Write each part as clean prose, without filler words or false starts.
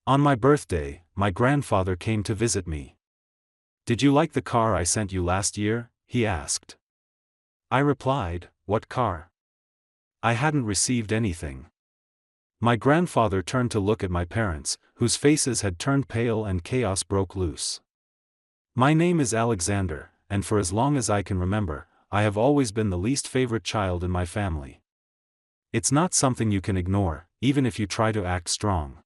On my birthday, my grandfather came to visit me. "Did you like the car I sent you last year?" he asked. I replied, "What car?" I hadn't received anything. My grandfather turned to look at my parents, whose faces had turned pale and chaos broke loose. "My name is Alexander, and for as long as I can remember, I have always been the least favorite child in my family. It's not something you can ignore, even if you try to act strong."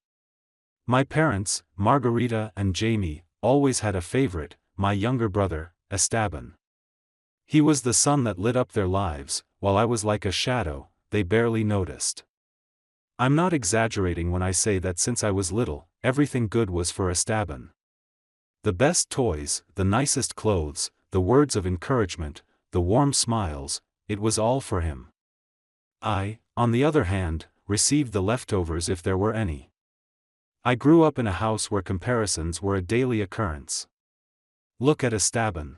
My parents, Margarita and Jamie, always had a favorite, my younger brother, Esteban. He was the sun that lit up their lives, while I was like a shadow they barely noticed. I'm not exaggerating when I say that since I was little, everything good was for Esteban. The best toys, the nicest clothes, the words of encouragement, the warm smiles, it was all for him. I, on the other hand, received the leftovers if there were any. I grew up in a house where comparisons were a daily occurrence. Look at Esteban.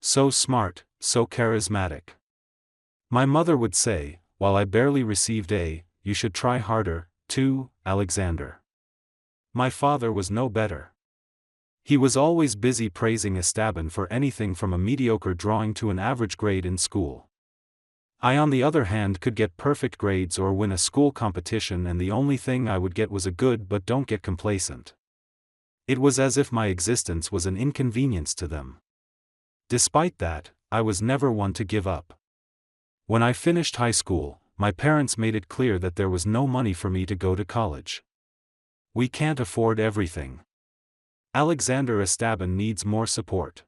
So smart, so charismatic. My mother would say, while I barely received a, "You should try harder, too, Alexander." My father was no better. He was always busy praising Esteban for anything from a mediocre drawing to an average grade in school. I on the other hand could get perfect grades or win a school competition, and the only thing I would get was a good "but don't get complacent." It was as if my existence was an inconvenience to them. Despite that, I was never one to give up. When I finished high school, my parents made it clear that there was no money for me to go to college. "We can't afford everything. Alexander Esteban needs more support.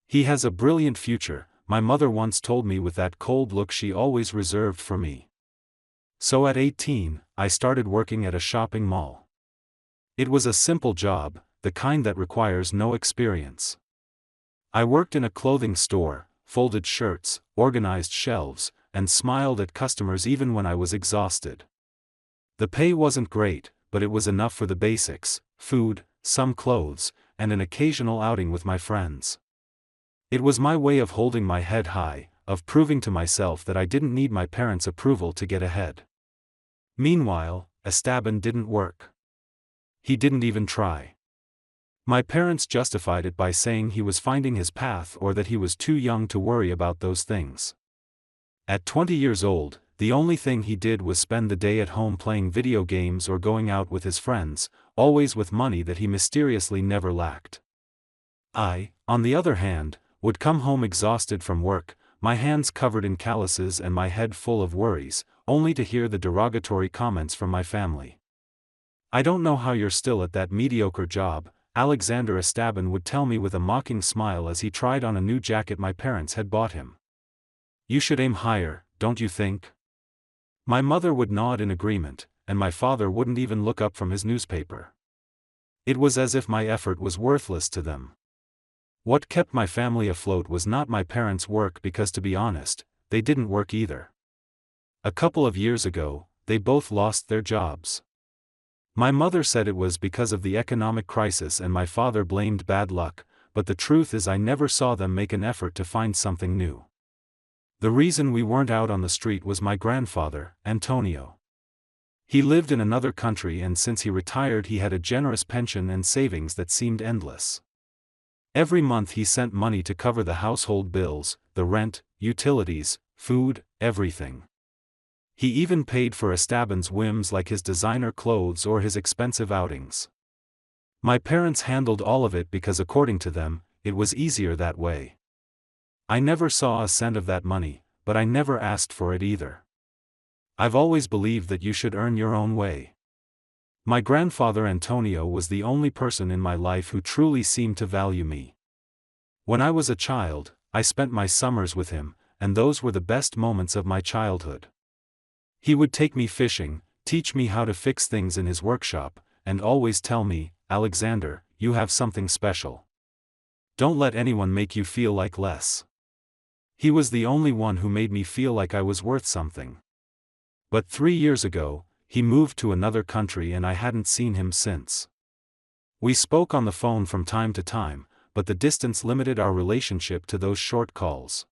He has a brilliant future," my mother once told me with that cold look she always reserved for me. So at 18, I started working at a shopping mall. It was a simple job, the kind that requires no experience. I worked in a clothing store, folded shirts, organized shelves, and smiled at customers even when I was exhausted. The pay wasn't great, but it was enough for the basics: food, some clothes, and an occasional outing with my friends. It was my way of holding my head high, of proving to myself that I didn't need my parents' approval to get ahead. Meanwhile, Esteban didn't work. He didn't even try. My parents justified it by saying he was finding his path or that he was too young to worry about those things. At 20 years old, the only thing he did was spend the day at home playing video games or going out with his friends, always with money that he mysteriously never lacked. I, on the other hand, would come home exhausted from work, my hands covered in calluses and my head full of worries, only to hear the derogatory comments from my family. "I don't know how you're still at that mediocre job," Alexander Esteban would tell me with a mocking smile as he tried on a new jacket my parents had bought him. "You should aim higher, don't you think?" My mother would nod in agreement, and my father wouldn't even look up from his newspaper. It was as if my effort was worthless to them. What kept my family afloat was not my parents' work, because to be honest, they didn't work either. A couple of years ago, they both lost their jobs. My mother said it was because of the economic crisis and my father blamed bad luck, but the truth is I never saw them make an effort to find something new. The reason we weren't out on the street was my grandfather, Antonio. He lived in another country, and since he retired he had a generous pension and savings that seemed endless. Every month he sent money to cover the household bills, the rent, utilities, food, everything. He even paid for Esteban's whims like his designer clothes or his expensive outings. My parents handled all of it because according to them, it was easier that way. I never saw a cent of that money, but I never asked for it either. I've always believed that you should earn your own way. My grandfather Antonio was the only person in my life who truly seemed to value me. When I was a child, I spent my summers with him, and those were the best moments of my childhood. He would take me fishing, teach me how to fix things in his workshop, and always tell me, "Alexander, you have something special. Don't let anyone make you feel like less." He was the only one who made me feel like I was worth something. But 3 years ago, he moved to another country and I hadn't seen him since. We spoke on the phone from time to time, but the distance limited our relationship to those short calls.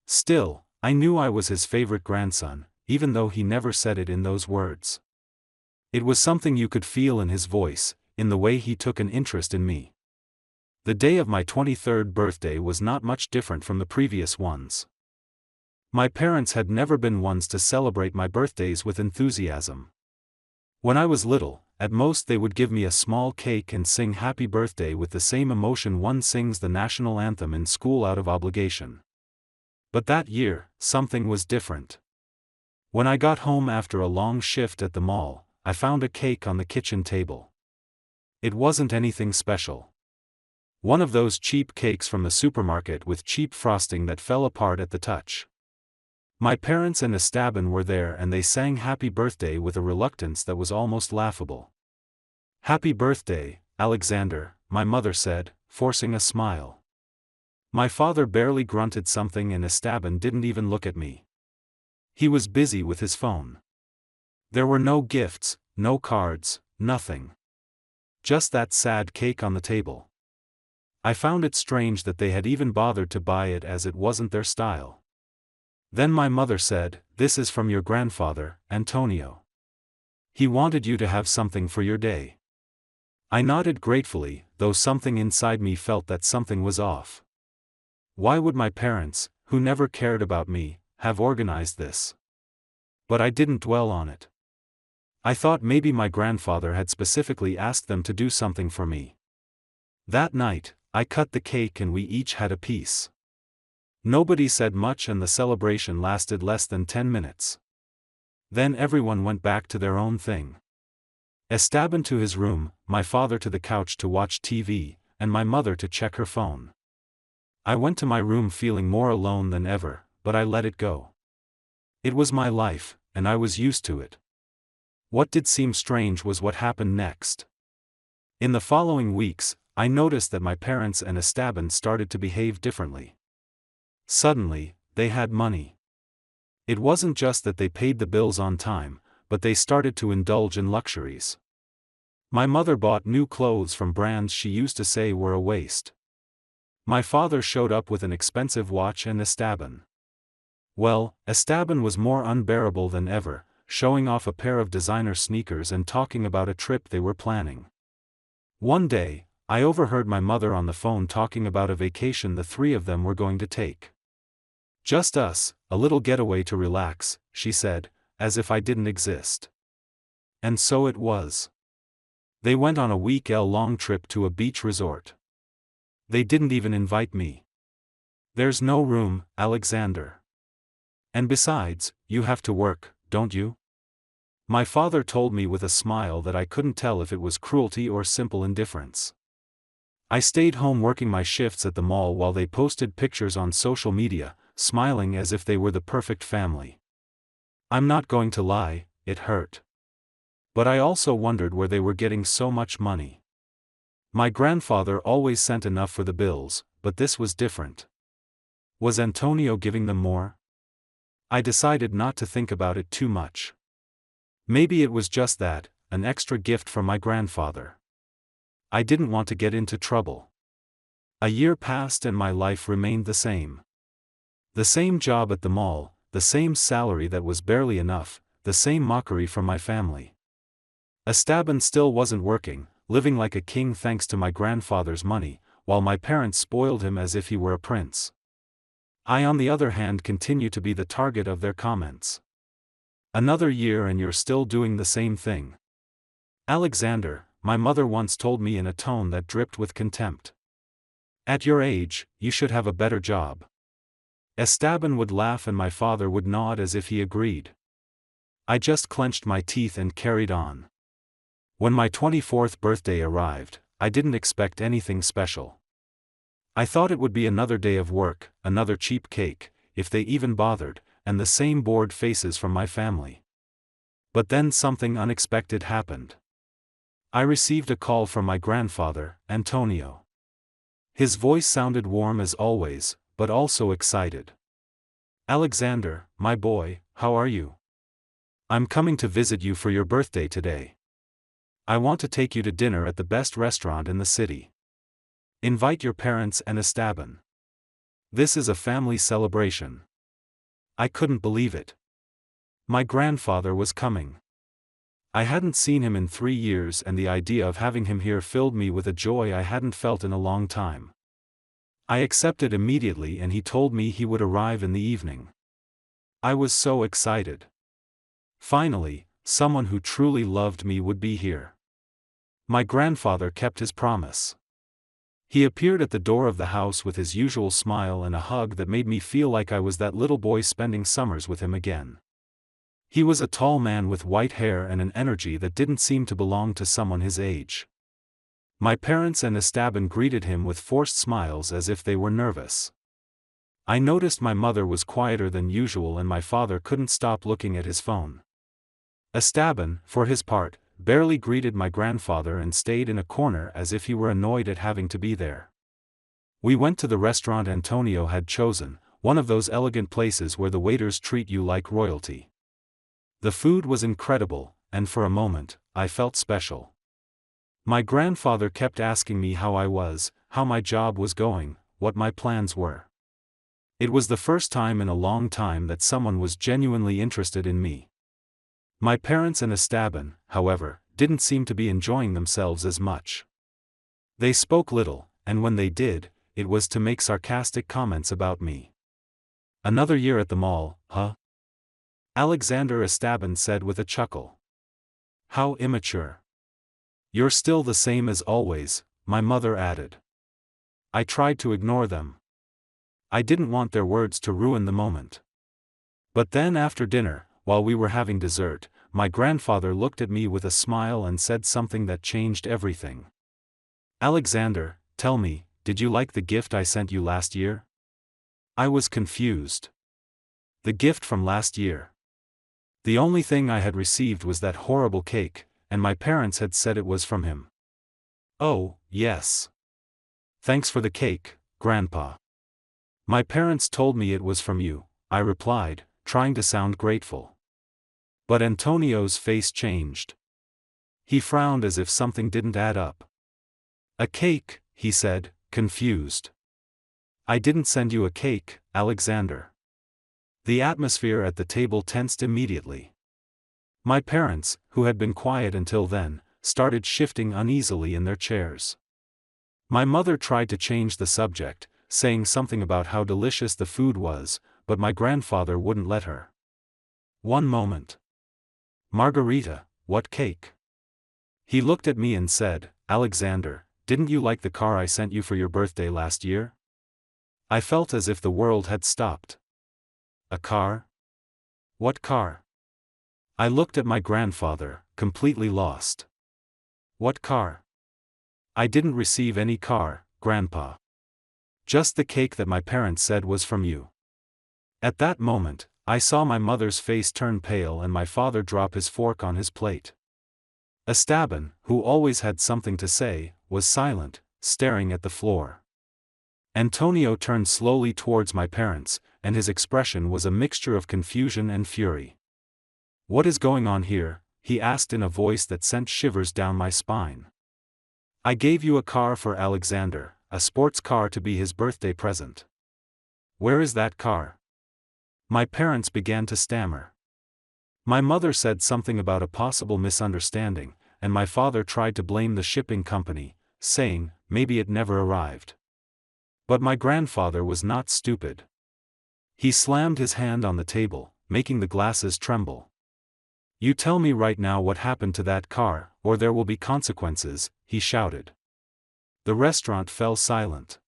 Still, I knew I was his favorite grandson, even though he never said it in those words. It was something you could feel in his voice, in the way he took an interest in me. The day of my 23rd birthday was not much different from the previous ones. My parents had never been ones to celebrate my birthdays with enthusiasm. When I was little, at most they would give me a small cake and sing happy birthday with the same emotion one sings the national anthem in school out of obligation. But that year, something was different. When I got home after a long shift at the mall, I found a cake on the kitchen table. It wasn't anything special. One of those cheap cakes from the supermarket with cheap frosting that fell apart at the touch. My parents and Esteban were there and they sang happy birthday with a reluctance that was almost laughable. "Happy birthday, Alexander," my mother said, forcing a smile. My father barely grunted something and Esteban didn't even look at me. He was busy with his phone. There were no gifts, no cards, nothing. Just that sad cake on the table. I found it strange that they had even bothered to buy it as it wasn't their style. Then my mother said, "This is from your grandfather, Antonio. He wanted you to have something for your day." I nodded gratefully, though something inside me felt that something was off. Why would my parents, who never cared about me, have organized this? But I didn't dwell on it. I thought maybe my grandfather had specifically asked them to do something for me. That night, I cut the cake and we each had a piece. Nobody said much and the celebration lasted less than 10 minutes. Then everyone went back to their own thing. Esteban to his room, my father to the couch to watch TV, and my mother to check her phone. I went to my room feeling more alone than ever, but I let it go. It was my life, and I was used to it. What did seem strange was what happened next. In the following weeks, I noticed that my parents and Esteban started to behave differently. Suddenly, they had money. It wasn't just that they paid the bills on time, but they started to indulge in luxuries. My mother bought new clothes from brands she used to say were a waste. My father showed up with an expensive watch and Esteban. Well, Esteban was more unbearable than ever, showing off a pair of designer sneakers and talking about a trip they were planning. One day, I overheard my mother on the phone talking about a vacation the three of them were going to take. "Just us, a little getaway to relax," she said, as if I didn't exist. And so it was. They went on a week-long trip to a beach resort. They didn't even invite me. "There's no room, Alexander. And besides, you have to work, don't you?" My father told me with a smile that I couldn't tell if it was cruelty or simple indifference. I stayed home working my shifts at the mall while they posted pictures on social media, smiling as if they were the perfect family. I'm not going to lie, it hurt. But I also wondered where they were getting so much money. My grandfather always sent enough for the bills, but this was different. Was Antonio giving them more? I decided not to think about it too much. Maybe it was just that, an extra gift from my grandfather. I didn't want to get into trouble. A year passed and my life remained the same. The same job at the mall, the same salary that was barely enough, the same mockery from my family. Esteban still wasn't working, living like a king thanks to my grandfather's money, while my parents spoiled him as if he were a prince. I on the other hand continue to be the target of their comments. "Another year and you're still doing the same thing. Alexander," my mother once told me in a tone that dripped with contempt. "At your age, you should have a better job." Esteban would laugh and my father would nod as if he agreed. I just clenched my teeth and carried on. When my 24th birthday arrived, I didn't expect anything special. I thought it would be another day of work, another cheap cake, if they even bothered, and the same bored faces from my family. But then something unexpected happened. I received a call from my grandfather, Antonio. His voice sounded warm as always, but also excited. "Alexander, my boy, how are you? I'm coming to visit you for your birthday today. I want to take you to dinner at the best restaurant in the city. Invite your parents and Esteban. This is a family celebration." I couldn't believe it. My grandfather was coming. I hadn't seen him in 3 years, and the idea of having him here filled me with a joy I hadn't felt in a long time. I accepted immediately, and he told me he would arrive in the evening. I was so excited. Finally, someone who truly loved me would be here. My grandfather kept his promise. He appeared at the door of the house with his usual smile and a hug that made me feel like I was that little boy spending summers with him again. He was a tall man with white hair and an energy that didn't seem to belong to someone his age. My parents and Esteban greeted him with forced smiles as if they were nervous. I noticed my mother was quieter than usual, and my father couldn't stop looking at his phone. Esteban, for his part, barely greeted my grandfather and stayed in a corner as if he were annoyed at having to be there. We went to the restaurant Antonio had chosen, one of those elegant places where the waiters treat you like royalty. The food was incredible, and for a moment, I felt special. My grandfather kept asking me how I was, how my job was going, what my plans were. It was the first time in a long time that someone was genuinely interested in me. My parents and Esteban, however, didn't seem to be enjoying themselves as much. They spoke little, and when they did, it was to make sarcastic comments about me. "Another year at the mall, huh?" Alexander, Esteban said with a chuckle. "How immature." "You're still the same as always," my mother added. I tried to ignore them. I didn't want their words to ruin the moment. But then after dinner, while we were having dessert, my grandfather looked at me with a smile and said something that changed everything. "Alexander, tell me, did you like the gift I sent you last year?" I was confused. The gift from last year. The only thing I had received was that horrible cake, and my parents had said it was from him. "Oh, yes. Thanks for the cake, Grandpa." "My parents told me it was from you," I replied, trying to sound grateful. But Antonio's face changed. He frowned as if something didn't add up. "A cake," he said, confused. "I didn't send you a cake, Alexander." The atmosphere at the table tensed immediately. My parents, who had been quiet until then, started shifting uneasily in their chairs. My mother tried to change the subject, saying something about how delicious the food was, but my grandfather wouldn't let her. "One moment. Margarita, what cake?" He looked at me and said, "Alexander, didn't you like the car I sent you for your birthday last year?" I felt as if the world had stopped. "A car? What car?" I looked at my grandfather, completely lost. "What car?" "I didn't receive any car, Grandpa. Just the cake that my parents said was from you." At that moment, I saw my mother's face turn pale and my father drop his fork on his plate. Esteban, who always had something to say, was silent, staring at the floor. Antonio turned slowly towards my parents, and his expression was a mixture of confusion and fury. "What is going on here?" he asked in a voice that sent shivers down my spine. "I gave you a car for Alexander, a sports car to be his birthday present. Where is that car?" My parents began to stammer. My mother said something about a possible misunderstanding, and my father tried to blame the shipping company, saying, maybe it never arrived. But my grandfather was not stupid. He slammed his hand on the table, making the glasses tremble. "You tell me right now what happened to that car, or there will be consequences," he shouted. The restaurant fell silent.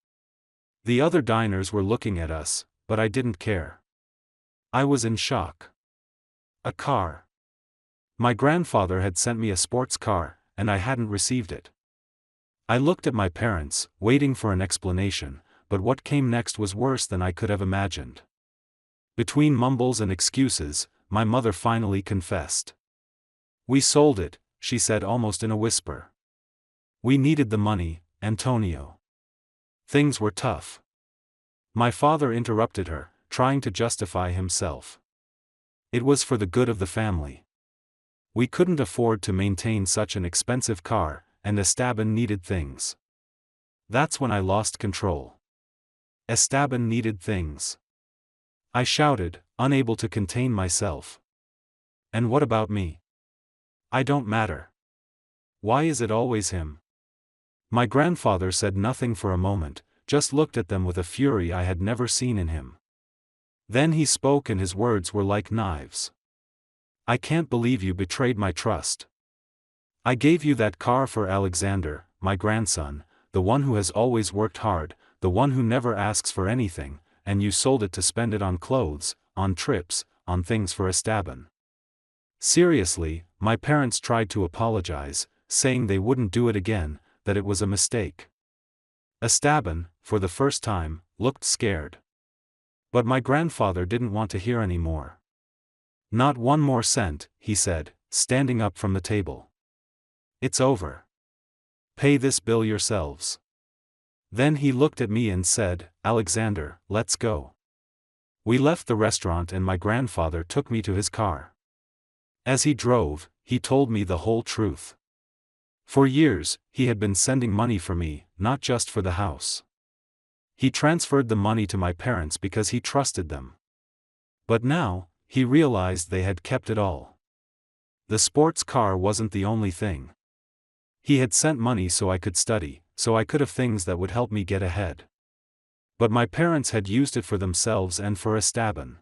The other diners were looking at us, but I didn't care. I was in shock. A car. My grandfather had sent me a sports car, and I hadn't received it. I looked at my parents, waiting for an explanation, but what came next was worse than I could have imagined. Between mumbles and excuses, my mother finally confessed. "We sold it," she said almost in a whisper. "We needed the money, Antonio. Things were tough." My father interrupted her, trying to justify himself. "It was for the good of the family. We couldn't afford to maintain such an expensive car, and Esteban needed things." That's when I lost control. Esteban needed things. I shouted, unable to contain myself. "And what about me? I don't matter. Why is it always him? My grandfather said nothing for a moment, just looked at them with a fury I had never seen in him. Then he spoke and his words were like knives. I can't believe you betrayed my trust. I gave you that car for Alexander, my grandson, the one who has always worked hard, the one who never asks for anything, and you sold it to spend it on clothes, on trips, on things for Esteban. Seriously, my parents tried to apologize, saying they wouldn't do it again, that it was a mistake. Esteban, for the first time, looked scared. But my grandfather didn't want to hear any more. Not one more cent, he said, standing up from the table. It's over. Pay this bill yourselves. Then he looked at me and said, Alexander, let's go. We left the restaurant and my grandfather took me to his car. As he drove, he told me the whole truth. For years, he had been sending money for me, not just for the house. He transferred the money to my parents because he trusted them. But now, he realized they had kept it all. The sports car wasn't the only thing. He had sent money so I could study, so I could have things that would help me get ahead. But my parents had used it for themselves and for Esteban.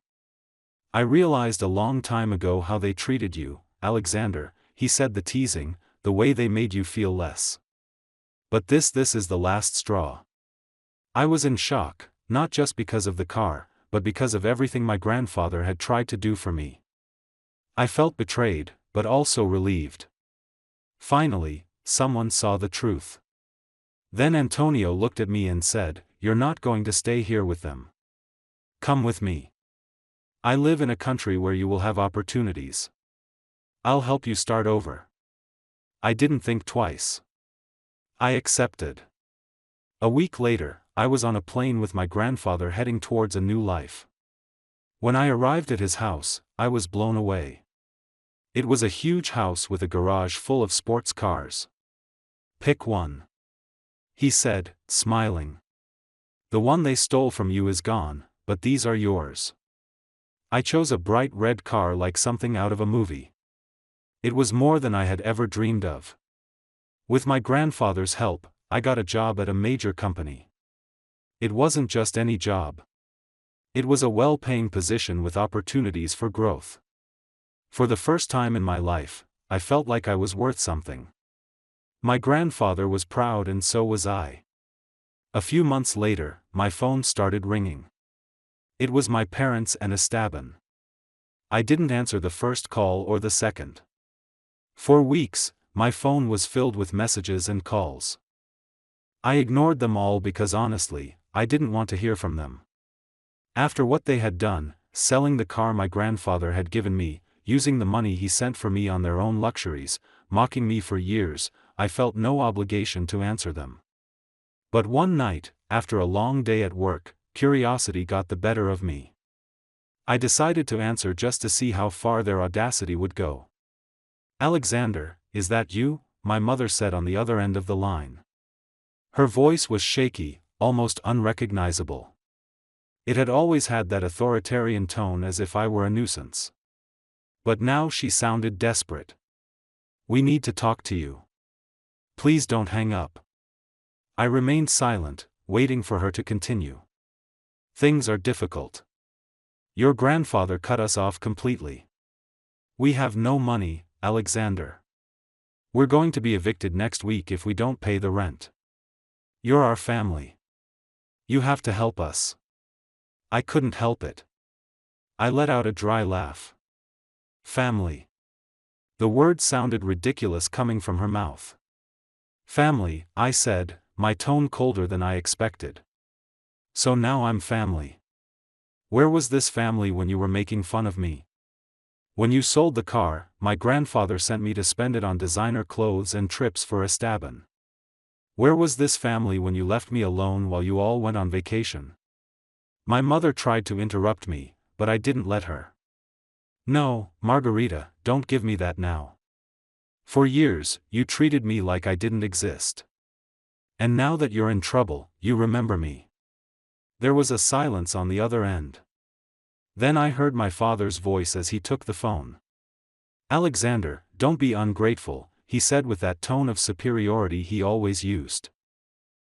I realized a long time ago how they treated you, Alexander, he said, the teasing, the way they made you feel less. But this is the last straw. I was in shock, not just because of the car, but because of everything my grandfather had tried to do for me. I felt betrayed, but also relieved. Finally, someone saw the truth. Then Antonio looked at me and said, "You're not going to stay here with them. Come with me. I live in a country where you will have opportunities. I'll help you start over." I didn't think twice. I accepted. A week later, I was on a plane with my grandfather heading towards a new life. When I arrived at his house, I was blown away. It was a huge house with a garage full of sports cars. "Pick one," he said, smiling. "The one they stole from you is gone, but these are yours." I chose a bright red car like something out of a movie. It was more than I had ever dreamed of. With my grandfather's help, I got a job at a major company. It wasn't just any job. It was a well-paying position with opportunities for growth. For the first time in my life, I felt like I was worth something. My grandfather was proud and so was I. A few months later, my phone started ringing. It was my parents and Esteban. I didn't answer the first call or the second. For weeks, my phone was filled with messages and calls. I ignored them all because honestly, I didn't want to hear from them. After what they had done, selling the car my grandfather had given me, using the money he sent for me on their own luxuries, mocking me for years, I felt no obligation to answer them. But one night, after a long day at work, curiosity got the better of me. I decided to answer just to see how far their audacity would go. "Alexander, is that you?" my mother said on the other end of the line. Her voice was shaky, almost unrecognizable. It had always had that authoritarian tone, as if I were a nuisance. But now she sounded desperate. "We need to talk to you. Please don't hang up." I remained silent, waiting for her to continue. "Things are difficult. Your grandfather cut us off completely. We have no money, Alexander. We're going to be evicted next week if we don't pay the rent. You're our family. You have to help us." I couldn't help it. I let out a dry laugh. Family. The word sounded ridiculous coming from her mouth. "Family," I said, my tone colder than I expected. "So now I'm family. Where was this family when you were making fun of me? When you sold the car, my grandfather sent me to spend it on designer clothes and trips for Esteban. Where was this family when you left me alone while you all went on vacation?" My mother tried to interrupt me, but I didn't let her. "No, Margarita, don't give me that now. For years, you treated me like I didn't exist. And now that you're in trouble, you remember me." There was a silence on the other end. Then I heard my father's voice as he took the phone. Alexander, don't be ungrateful, he said with that tone of superiority he always used.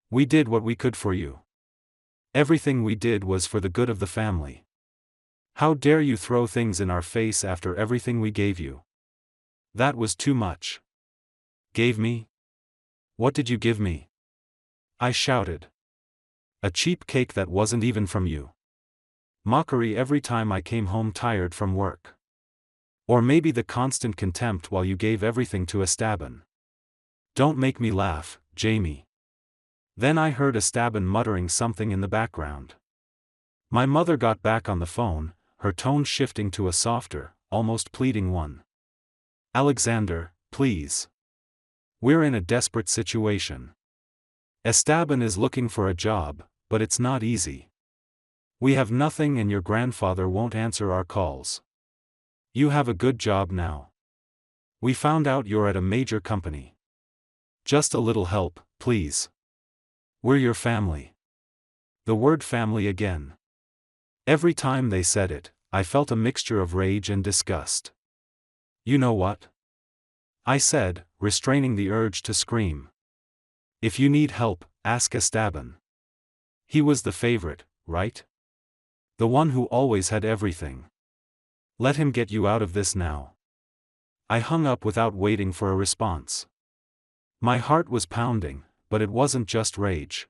We did what we could for you. Everything we did was for the good of the family. How dare you throw things in our face after everything we gave you? That was too much. Gave me? What did you give me? I shouted. A cheap cake that wasn't even from you. Mockery every time I came home tired from work. Or maybe the constant contempt while you gave everything to Esteban. Don't make me laugh, Jamie. Then I heard Esteban muttering something in the background. My mother got back on the phone, her tone shifting to a softer, almost pleading one. Alexander, please. We're in a desperate situation. Esteban is looking for a job, but it's not easy. We have nothing and your grandfather won't answer our calls. You have a good job now. We found out you're at a major company. Just a little help, please. We're your family. The word family again. Every time they said it, I felt a mixture of rage and disgust. You know what? I said, restraining the urge to scream. If you need help, ask Esteban. He was the favorite, right? The one who always had everything. Let him get you out of this now. I hung up without waiting for a response. My heart was pounding, but it wasn't just rage.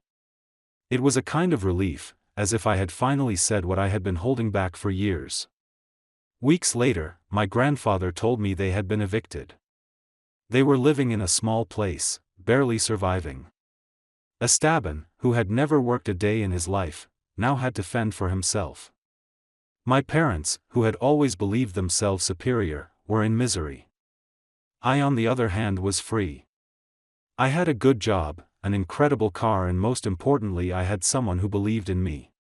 It was a kind of relief, as if I had finally said what I had been holding back for years. Weeks later, my grandfather told me they had been evicted. They were living in a small place, barely surviving. Esteban, who had never worked a day in his life, now had to fend for himself. My parents, who had always believed themselves superior, were in misery. I on the other hand was free. I had a good job, an incredible car, and most importantly I had someone who believed in me.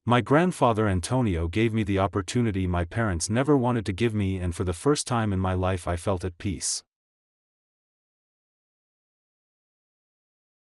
My grandfather Antonio gave me the opportunity my parents never wanted to give me, and for the first time in my life I felt at peace.